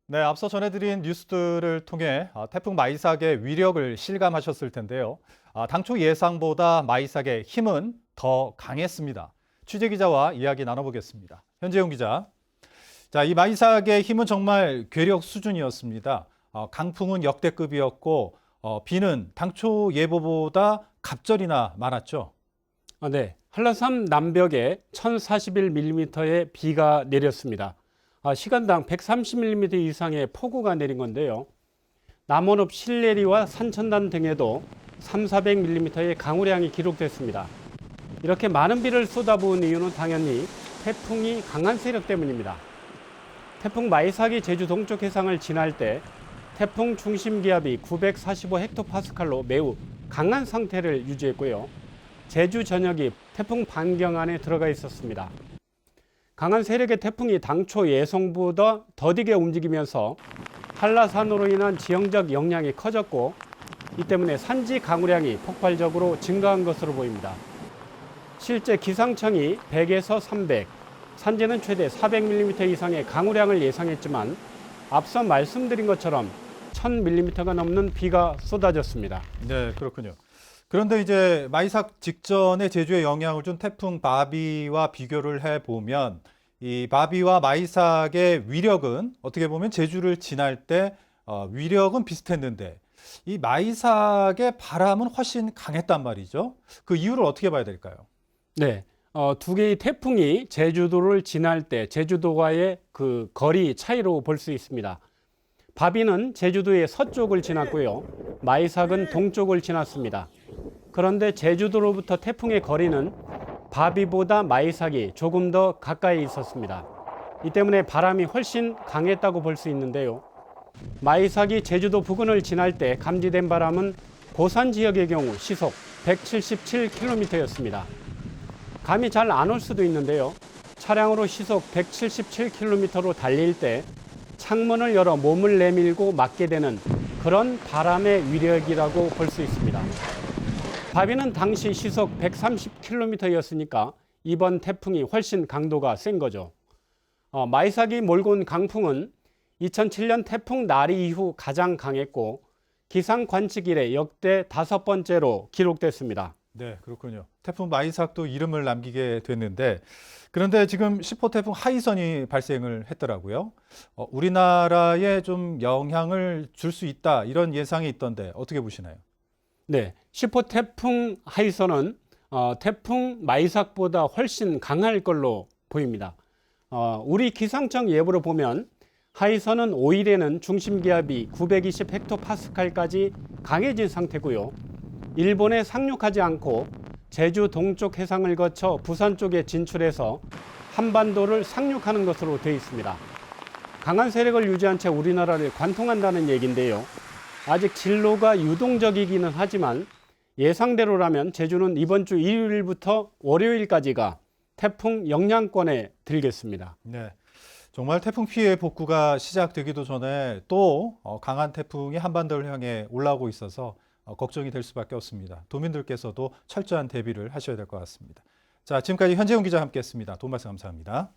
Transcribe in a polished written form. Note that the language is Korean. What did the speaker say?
네, 앞서 전해드린 뉴스들을 통해 태풍 마이삭의 위력을 실감하셨을 텐데요. 당초 예상보다 마이삭의 힘은 더 강했습니다. 취재기자와 이야기 나눠보겠습니다. 현재용 기자. 자, 이 마이삭의 힘은 정말 괴력 수준이었습니다. 강풍은 역대급이었고 비는 당초 예보보다 갑절이나 많았죠. 네. 한라산 남벽에 1041mm의 비가 내렸습니다. 시간당 130mm 이상의 폭우가 내린 건데요. 남원읍 신내리와 산천단 등에도 300~400mm의 강우량이 기록됐습니다. 이렇게 많은 비를 쏟아부은 이유는 당연히 태풍이 강한 세력 때문입니다. 태풍 마이삭이 제주 동쪽 해상을 지날 때 태풍 중심 기압이 945헥토파스칼로 매우 강한 상태를 유지했고요. 제주 전역이 태풍 반경 안에 들어가 있었습니다. 강한 세력의 태풍이 당초 예상보다 더디게 움직이면서 한라산으로 인한 지형적 영향이 커졌고, 이 때문에 산지 강우량이 폭발적으로 증가한 것으로 보입니다. 실제 기상청이 100에서 300, 산지는 최대 400mm 이상의 강우량을 예상했지만 앞서 말씀드린 것처럼 1000mm가 넘는 비가 쏟아졌습니다. 네, 그렇군요. 그런데 이제 마이삭 직전에 제주에 영향을 준 태풍 바비와 비교를 해보면 이 바비와 마이삭의 위력은 어떻게 보면 제주를 지날 때 위력은 비슷했는데 이 마이삭의 바람은 훨씬 강했단 말이죠. 그 이유를 어떻게 봐야 될까요? 네. 두 개의 태풍이 제주도를 지날 때 제주도와의 그 거리 차이로 볼 수 있습니다. 바비는 제주도의 서쪽을 지났고요. 마이삭은 동쪽을 지났습니다. 그런데 제주도로부터 태풍의 거리는 바비보다 마이삭이 조금 더 가까이 있었습니다. 이 때문에 바람이 훨씬 강했다고 볼 수 있는데요. 마이삭이 제주도 부근을 지날 때 감지된 바람은 고산 지역의 경우 시속 177km였습니다. 감이 잘 안 올 수도 있는데요. 차량으로 시속 177km로 달릴 때 창문을 열어 몸을 내밀고 맞게 되는 그런 바람의 위력이라고 볼 수 있습니다. 바비는 당시 시속 130km였으니까 이번 태풍이 훨씬 강도가 센 거죠. 마이삭이 몰고 온 강풍은 2007년 태풍 나리 이후 가장 강했고 기상 관측 이래 역대 5번째로 기록됐습니다. 네, 그렇군요. 태풍 마이삭도 이름을 남기게 됐는데 그런데 지금 10호 태풍 하이선이 발생을 했더라고요. 우리나라에 좀 영향을 줄 수 있다 이런 예상이 있던데 어떻게 보시나요? 네, 10호 태풍 하이선은 태풍 마이삭보다 훨씬 강할 걸로 보입니다. 우리 기상청 예보를 보면 하이선은 5일에는 중심 기압이 920헥토파스칼까지 강해진 상태고요. 일본에 상륙하지 않고 제주 동쪽 해상을 거쳐 부산 쪽에 진출해서 한반도를 상륙하는 것으로 되어 있습니다. 강한 세력을 유지한 채 우리나라를 관통한다는 얘기인데요. 아직 진로가 유동적이기는 하지만 예상대로라면 제주는 이번 주 일요일부터 월요일까지가 태풍 영향권에 들겠습니다. 네. 정말 태풍 피해 복구가 시작되기도 전에 또 강한 태풍이 한반도를 향해 올라오고 있어서 걱정이 될 수밖에 없습니다. 도민들께서도 철저한 대비를 하셔야 될 것 같습니다. 자, 지금까지 현재훈 기자와 함께했습니다. 도움 말씀 감사합니다.